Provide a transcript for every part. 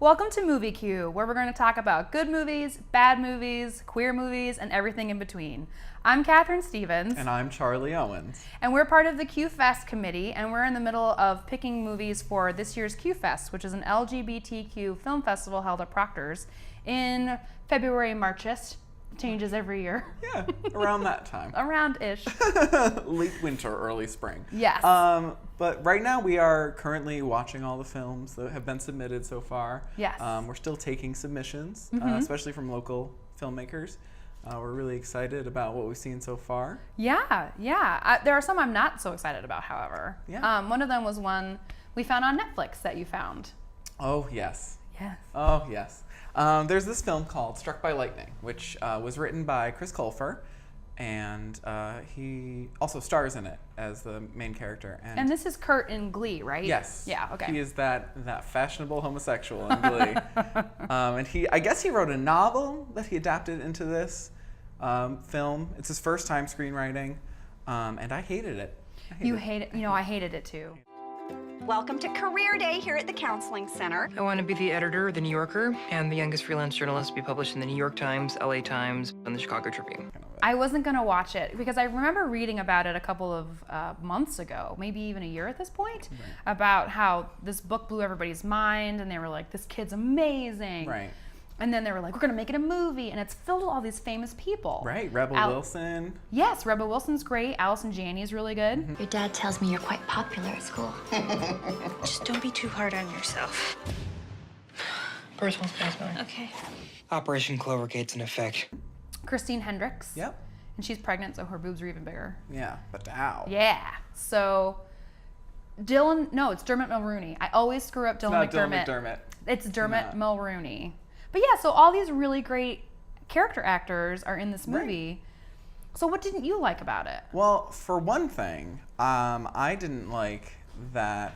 Welcome to Movie Q, where we're going to talk about good movies, bad movies, queer movies, and everything in between. I'm Catherine Stevens. And I'm Charlie Owens. And we're part of the Q Fest committee, and we're in the middle of picking movies for this year's Q Fest, which is an LGBTQ film festival held at Proctor's in February, March-ish. Changes every year. Yeah, around that time. Around-ish. Late winter, early spring. Yes. But right now we are currently watching all the films that have been submitted so far. Yes. We're still taking submissions, especially from local filmmakers. We're really excited about what we've seen so far. Yeah. There are some I'm not so excited about, however. Yeah. One of them was one we found on Netflix that you found. Oh, yes. Yes. Oh, yes. There's this film called Struck by Lightning, which was written by Chris Colfer, and he also stars in it as the main character. And this is Kurt in Glee, right? Yes. Yeah, okay. He is that fashionable homosexual in Glee. And I guess he wrote a novel that he adapted into this film. It's his first time screenwriting, and I hated it. You hate it? You know, I hated it too. Welcome to Career Day here at the Counseling Center. I want to be the editor of The New Yorker and the youngest freelance journalist to be published in the New York Times, LA Times, and the Chicago Tribune. I wasn't going to watch it because I remember reading about it a couple of months ago, maybe even a year at this point, about how this book blew everybody's mind and they were like, this kid's amazing. Right. And then they were like, we're going to make it a movie, and it's filled with all these famous people. Right, Rebel Wilson. Yes, Rebel Wilson's great. Allison Janney is really good. Your dad tells me you're quite popular at school. Just don't be too hard on yourself. Personal space, man. Okay. Operation Clovergate's in effect. Christine Hendricks. Yep. And she's pregnant, so her boobs are even bigger. Yeah, but ow. Yeah. So, it's Dermot Mulroney. I always screw up Dylan Not McDermott. Dylan McDermott. It's Dermot Mulroney. But yeah, so all these really great character actors are in this movie. Right. So what didn't you like about it? Well, for one thing, I didn't like that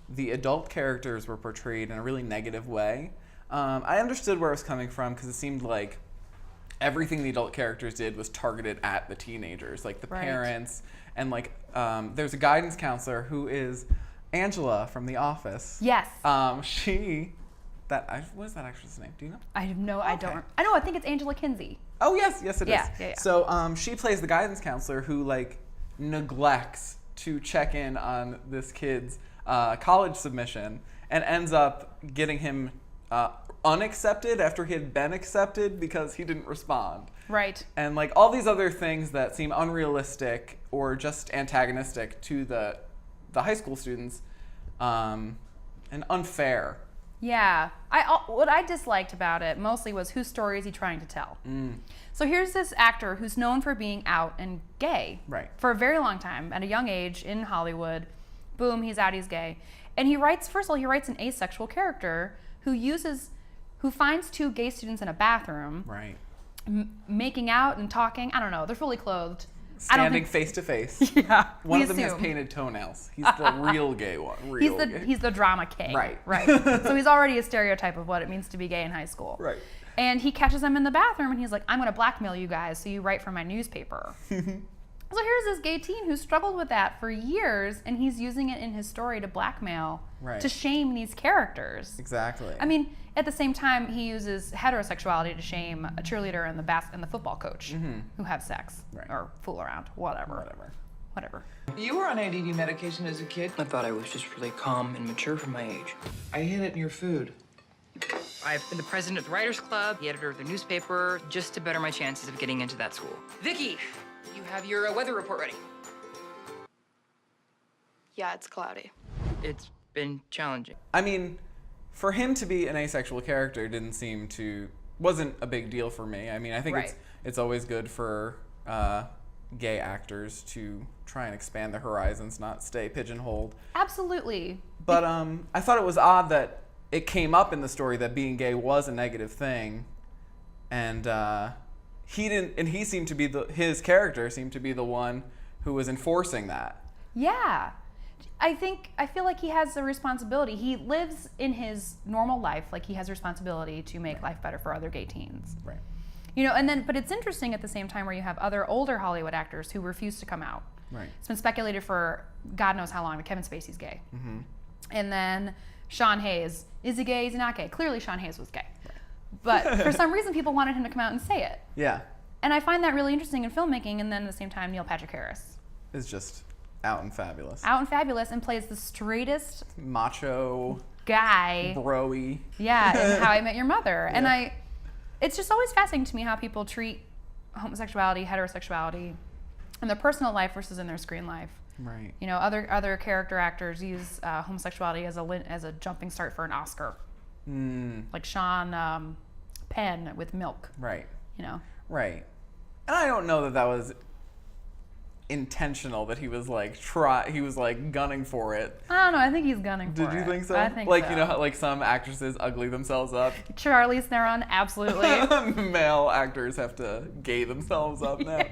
the adult characters were portrayed in a really negative way. I understood where it was coming from because it seemed like everything the adult characters did was targeted at the teenagers, like the parents, and like there's a guidance counselor who is Angela from The Office. Yes. What is that actress' name? Do you know? I have no. I don't. I know. I think it's Angela Kinsey. Oh yes, it is. Yeah. So she plays the guidance counselor who like neglects to check in on this kid's college submission and ends up getting him unaccepted after he had been accepted because he didn't respond. Right. And like all these other things that seem unrealistic or just antagonistic to the high school students, and unfair. Yeah. What I disliked about it mostly was whose story is he trying to tell? So here's this actor who's known for being out and gay for a very long time, at a young age in Hollywood. Boom, he's out, he's gay. And he writes an asexual character who finds two gay students in a bathroom, making out and talking. I don't know, they're fully clothed. Standing face to face. Yeah. One of them has painted toenails. He's the real gay one. He's the drama king. Right. So he's already a stereotype of what it means to be gay in high school. Right. And he catches them in the bathroom and he's like, I'm going to blackmail you guys so you write for my newspaper. So here's this gay teen who struggled with that for years, and he's using it in his story to blackmail, to shame these characters. Exactly. I mean, at the same time, he uses heterosexuality to shame a cheerleader and the football coach who have sex or fool around, whatever. You were on ADD medication as a kid? I thought I was just really calm and mature for my age. I hid it in your food. I've been the president of the Writers Club, the editor of the newspaper, just to better my chances of getting into that school. Vicky, you have your weather report ready. Yeah, it's cloudy. It's been challenging. I mean, for him to be an asexual character wasn't a big deal for me. I mean, I think it's always good for gay actors to try and expand their horizons, not stay pigeonholed. Absolutely. But I thought it was odd that it came up in the story that being gay was a negative thing, and his character seemed to be the one who was enforcing that. Yeah. I feel like he has a responsibility. He lives in his normal life, like he has a responsibility to make life better for other gay teens. Right. You know, but it's interesting at the same time where you have other older Hollywood actors who refuse to come out. Right. It's been speculated for God knows how long that Kevin Spacey's gay. And then Sean Hayes, is he gay? Is he not gay? Clearly Sean Hayes was gay. But for some reason, people wanted him to come out and say it. Yeah. And I find that really interesting in filmmaking. And then at the same time, Neil Patrick Harris Is just out and fabulous. out and fabulous and plays the straightest Macho, guy. bro-y. Yeah, in How I Met Your Mother. And it's just always fascinating to me how people treat homosexuality, heterosexuality, in their personal life versus in their screen life. Right. You know, other character actors use homosexuality as a jumping start for an Oscar. Like Sean Penn with Milk. Right. You know. Right. And I don't know that was intentional, that he was like gunning for it. I don't know. I think he's gunning for it. Did you think so? I think like, so. you know how like some actresses ugly themselves up? Charlize Theron, absolutely. Male actors have to gay themselves up now.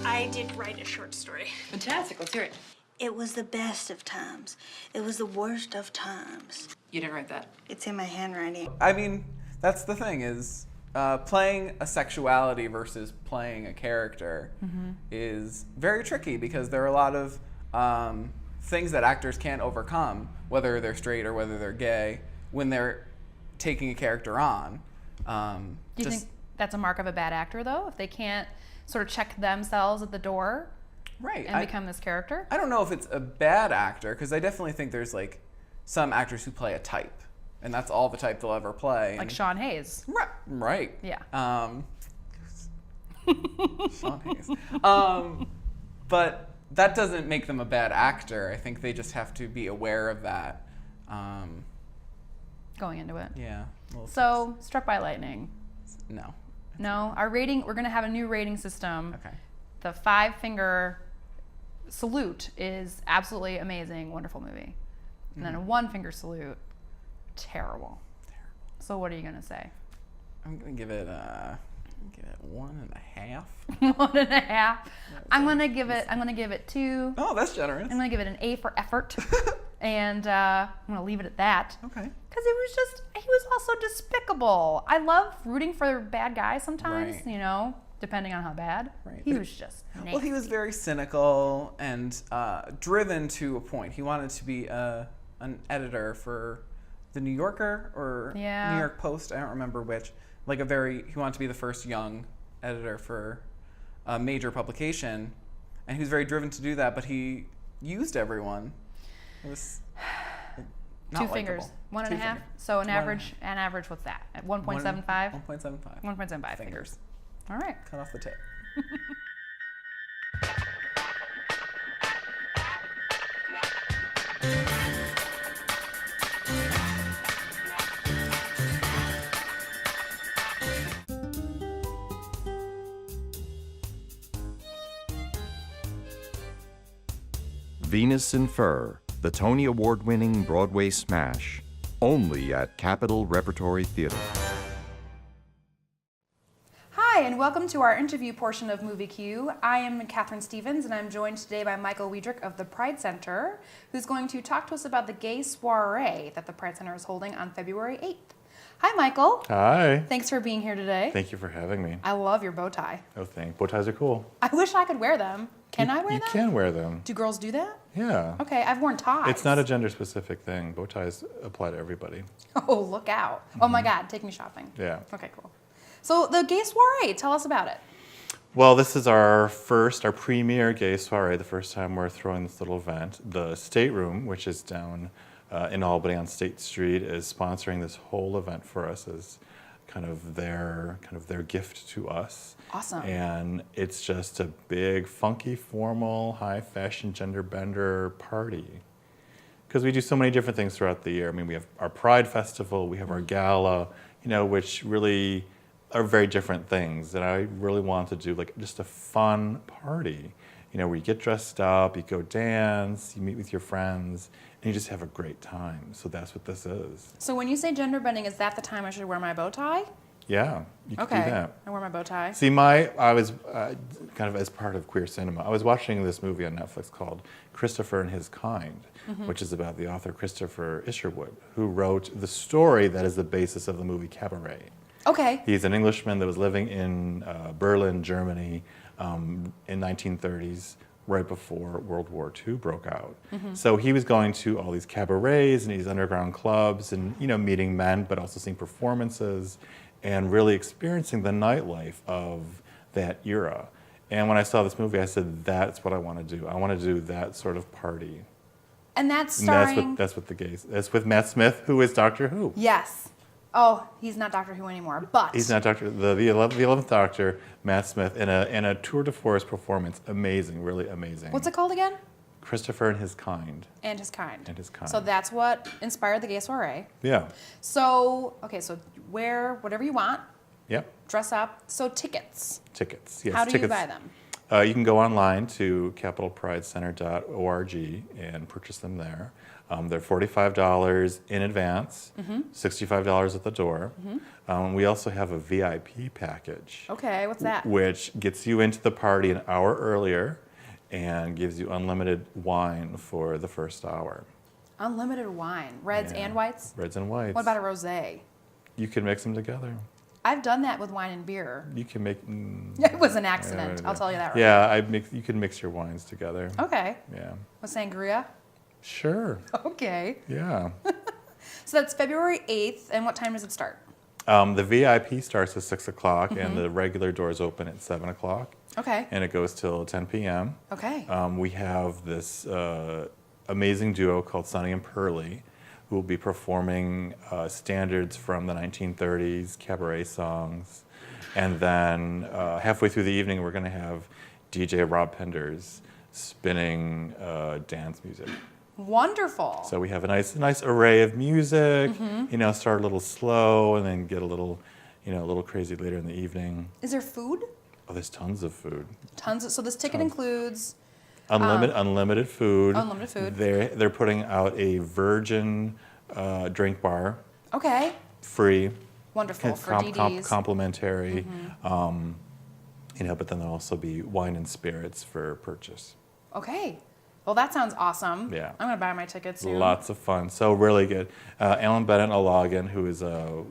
I did write a short story. Fantastic. Let's hear it. It was the best of times. It was the worst of times. You didn't write that. It's in my handwriting. I mean, that's the thing is playing a sexuality versus playing a character is very tricky because there are a lot of things that actors can't overcome, whether they're straight or whether they're gay, when they're taking a character on. Do you think that's a mark of a bad actor, though, if they can't sort of check themselves at the door right, and become this character? I don't know if it's a bad actor, because I definitely think there's like some actors who play a type, and that's all the type they'll ever play. Like Sean Hayes. Right. Yeah. Sean Hayes. But that doesn't make them a bad actor. I think they just have to be aware of that. Going into it. Yeah. So, Struck by Lightning. No. No, our rating, we're going to have a new rating system. Okay. The 5-finger salute is absolutely amazing, wonderful movie. And then a 1-finger salute, terrible. So what are you going to say? I'm going to give it 1.5. 1.5. I'm going to give it 2. Oh, that's generous. I'm going to give it an A for effort. And I'm going to leave it at that. Okay. Because he was also despicable. I love rooting for bad guys sometimes, Right. you know, depending on how bad. Right. He was just nasty. Well, he was very cynical and driven to a point. He wanted to be an editor for the New Yorker or New York Post. I don't remember which. He wanted to be the first young editor for a major publication, and he was very driven to do that. But he used everyone. It was not 2 fingers, 1.5. So an average, what's that? At 1.75. 1.75. 1.75 fingers. All right. Cut off the tip. Venus in Fur, the Tony Award-winning Broadway smash, only at Capitol Repertory Theater. Hi, and welcome to our interview portion of Movie Q. I am Catherine Stevens, and I'm joined today by Michael Wiedrich of the Pride Center, who's going to talk to us about the gay soiree that the Pride Center is holding on February 8th. Hi, Michael. Hi. Thanks for being here today. Thank you for having me. I love your bow tie. Oh, thanks. Bow ties are cool. I wish I could wear them. Can I wear them? You can wear them. Do girls do that? Yeah. Okay, I've worn ties. It's not a gender-specific thing. Bow ties apply to everybody. Oh, look out. Oh my God, take me shopping. Yeah. Okay, cool. So the gay soiree, tell us about it. Well, this is our premier gay soiree, the first time we're throwing this little event. The Stateroom, which is down in Albany on State Street, is sponsoring this whole event for us as kind of their gift to us. Awesome. And it's just a big, funky, formal, high-fashion, gender-bender party. Because we do so many different things throughout the year. I mean, we have our Pride Festival, we have our gala, which really are very different things. And I really want to do like just a fun party, where you get dressed up, you go dance, you meet with your friends, and you just have a great time. So that's what this is. So when you say gender bending, is that the time I should wear my bow tie? Yeah, you can do that. I wear my bow tie. See, I was kind of as part of queer cinema, I was watching this movie on Netflix called Christopher and His Kind, which is about the author Christopher Isherwood, who wrote the story that is the basis of the movie Cabaret. Okay. He's an Englishman that was living in Berlin, Germany in 1930s, right before World War II broke out. So he was going to all these cabarets and these underground clubs and, you know, meeting men, but also seeing performances and really experiencing the nightlife of that era. And when I saw this movie, I said, that's what I want to do. I want to do that sort of party. And that's And starring... that's with Matt Smith, who is Doctor Who. Yes. Oh, he's not Doctor Who anymore, but... He's not Doctor, the 11th Doctor, Matt Smith, in a tour de force performance. Amazing, really amazing. What's it called again? Christopher and His Kind. And His Kind. And His Kind. So that's what inspired the gay soiree. Yeah. So, okay, so wear whatever you want, Yep. dress up. So tickets. Tickets. Yes. How do tickets. you buy them? You can go online to capitalpridecenter.org and purchase them there. They're $45 in advance, $65 at the door. We also have a VIP package. Okay, what's that? Which gets you into the party an hour earlier and gives you unlimited wine for the first hour. Unlimited wine. Reds and whites? Reds and whites. What about a rosé? You can mix them together. I've done that with wine and beer. You can make... It was an accident. I'll tell you that right Yeah, you can mix your wines together. Okay. Yeah. With sangria? Sure. Okay. Yeah. So that's February 8th, and what time does it start? The VIP starts at 6 o'clock, and the regular doors open at 7 o'clock. Okay. And it goes till 10 p.m. Okay. We have this amazing duo called Sonny and Pearlie, who will be performing standards from the 1930s, cabaret songs. And then halfway through the evening, we're going to have DJ Rob Penders spinning dance music. Wonderful. So we have a nice array of music. You know, start a little slow and then get a little crazy later in the evening. Is there food? Oh, there's tons of food. So this ticket includes Unlimited food. Unlimited food. They're putting out a virgin drink bar. Okay. Free. Wonderful for DDs. Complimentary. You know, but then there'll also be wine and spirits for purchase. Okay. Well, that sounds awesome. Yeah. I'm gonna buy my tickets soon. Lots of fun. So really good. Alan Bennett O'Logan, who is a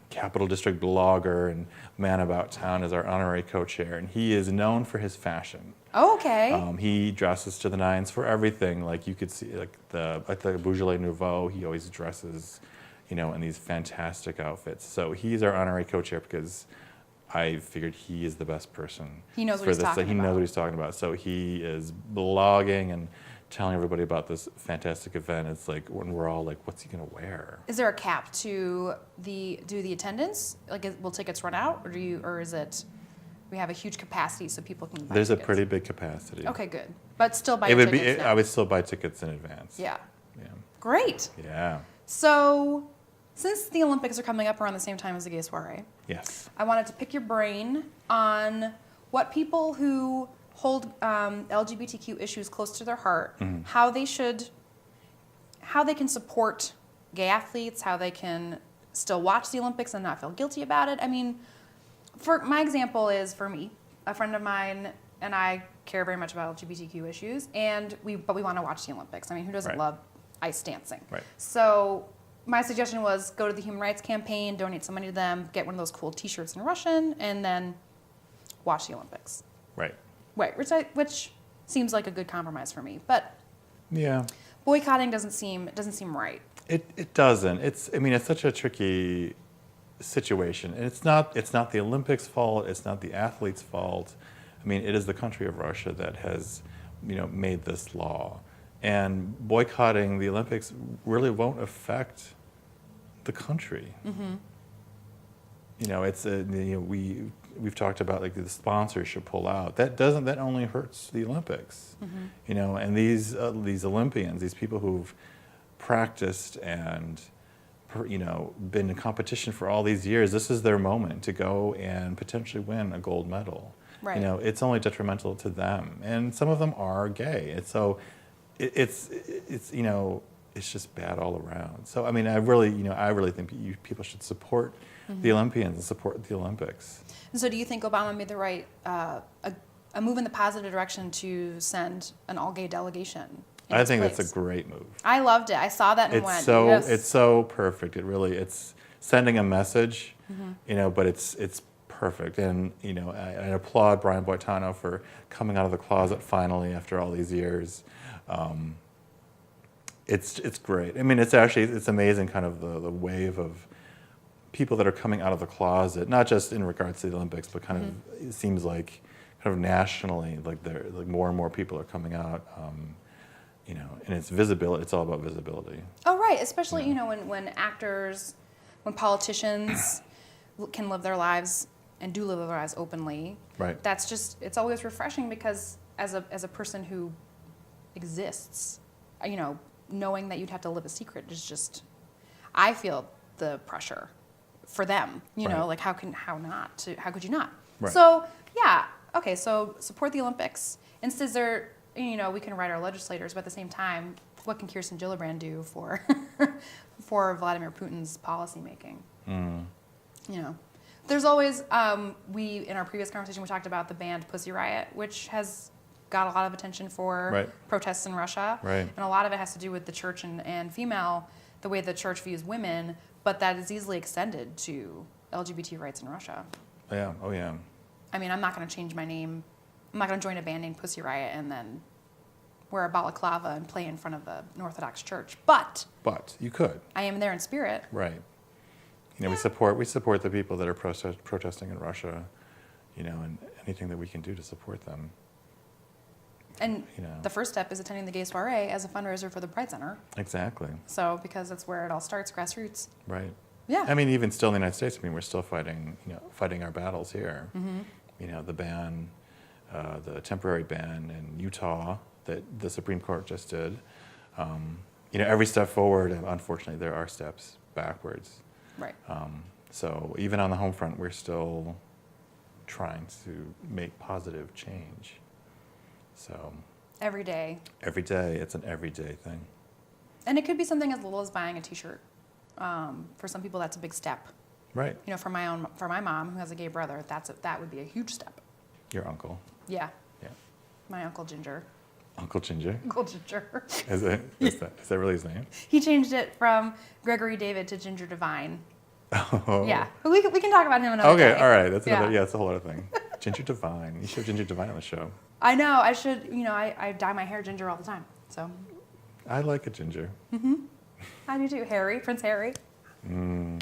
Capital District blogger and man about town, is our honorary co-chair, and he is known for his fashion. Oh, okay. He dresses to the nines for everything. Like you could see, like the Beaujolais Nouveau, he always dresses, you know, in these fantastic outfits. So he's our honorary co-chair because I figured he is the best person. He knows for what he's this. talking He about. knows what he's talking about. So he is blogging and telling everybody about this fantastic event. It's like when we're all like, what's he gonna wear? Is there a cap to the attendance? Like, will tickets run out, or is it we have a huge capacity so people can buy There's tickets? a pretty big capacity. Okay, good. But still buy It would tickets be. now. I would still buy tickets in advance. Yeah. Yeah. Great. Yeah. So, since the Olympics are coming up around the same time as the gay soiree, Yes. I wanted to pick your brain on what people who hold LGBTQ issues close to their heart, how they can support gay athletes, how they can still watch the Olympics and not feel guilty about it. I mean, for my example is, for me, a friend of mine and I care very much about LGBTQ issues, but we want to watch the Olympics. I mean, who doesn't Right. love ice dancing? Right. So my suggestion was go to the Human Rights Campaign, donate some money to them, get one of those cool T-shirts in Russian, and then watch the Olympics. Right. Right, which seems like a good compromise for me, but Yeah. boycotting doesn't seem right. It doesn't. It's such a tricky situation, and it's not the Olympics' fault. It's not the athletes' fault. I mean, it is the country of Russia that has, made this law, and boycotting the Olympics really won't affect the country. It's we've talked about like the sponsors should pull out. That only hurts the Olympics. And these Olympians, these people who've practiced and been in competition for all these years, this is their moment to go and potentially win a gold medal. Right. It's only detrimental to them, and some of them are gay, and so it's just bad all around. So I mean, I really think people should support the Olympians and support the Olympics. And so do you think Obama made the right, a move in the positive direction to send an all-gay delegation? I think that's a great move. I loved it. I saw that and went, It's so perfect. It's sending a message, but it's perfect. And, you know, I applaud Brian Boitano for coming out of the closet finally after all these years. It's great. I mean, it's amazing kind of the wave of people that are coming out of the closet, not just in regards to the Olympics, but kind of, it seems like kind of nationally, like more and more people are coming out, you know, and it's visibility. It's all about visibility. Oh, right. Especially, you know, when actors, when politicians can live their lives and do live their lives openly. Right. That's just, it's always refreshing because as a person who exists, you know, knowing that you'd have to live a secret is just, I feel the pressure for them, you know, like how could you not? Right. So, yeah, okay, so support the Olympics. Instead, there, you know, we can write our legislators, but at the same time, what can Kirsten Gillibrand do for for Vladimir Putin's policymaking? You know, there's always, in our previous conversation, we talked about the band Pussy Riot, which has got a lot of attention for protests in Russia. Right. And a lot of it has to do with the church and female, the way the church views women, but that is easily extended to LGBT rights in Russia. Yeah, oh yeah. I mean, I'm not going to change my name. I'm not going to join a band named Pussy Riot and then wear a balaclava and play in front of an Orthodox church. But you could. I am there in spirit. Right. You know, we support the people that are protesting in Russia, you know, and anything that we can do to support them. And you know. the first step is attending the Gay Soiree as a fundraiser for the Pride Center. Exactly. So, because that's where it all starts, grassroots. Right. Yeah. I mean, even still in the United States, I mean, we're still fighting our battles here. Mm-hmm. You know, the ban, the temporary ban in Utah that the Supreme Court just did. You know, every step forward, unfortunately, there are steps backwards. Right. So even on the home front, we're still trying to make positive change. So Every day. every day, it's an everyday thing. And it could be something as little as buying a T-shirt. For some people, that's a big step. Right. You know, for my mom who has a gay brother, that would be a huge step. Your uncle. Yeah. Yeah. My Uncle Ginger. Uncle Ginger. Uncle Ginger. Is that really his name? He changed it from Gregory David to Ginger Divine. Oh. Yeah. But we can talk about him another day. Okay, all right. That's another. Yeah. Yeah, that's a whole other thing. Ginger Divine. You should have Ginger Divine on the show. I know. I should. You know, I dye my hair ginger all the time. So. I like a ginger. I do too. Prince Harry. Oh,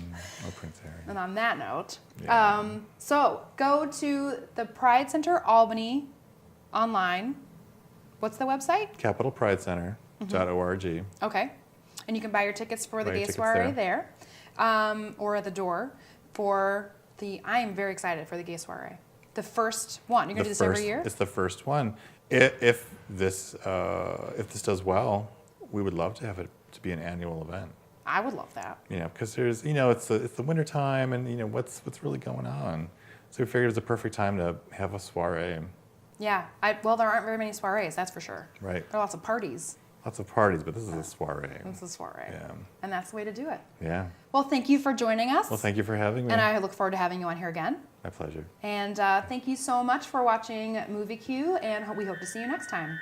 Prince Harry. And on that note, Yeah. so go to the Pride Center Albany online. What's the website? CapitalPrideCenter.org. Okay. And you can buy your tickets for the Buy your Gay tickets Soiree there. Or at the door for I am very excited for the Gay Soiree. The first one. You're going to do this every year? It's the first one. If this does well, we would love to have it to be an annual event. I would love that. You know, because there's, you know, it's the winter time, and you know what's really going on. So we figured it's a perfect time to have a soiree. Yeah. Well, there aren't very many soirees, that's for sure. Right. There are lots of parties. Lots of parties, but this is a soiree. It's a soiree. Yeah. And that's the way to do it. Yeah. Well, thank you for joining us. Well, thank you for having me. And I look forward to having you on here again. My pleasure. And thank you so much for watching Movie Q, and we hope to see you next time.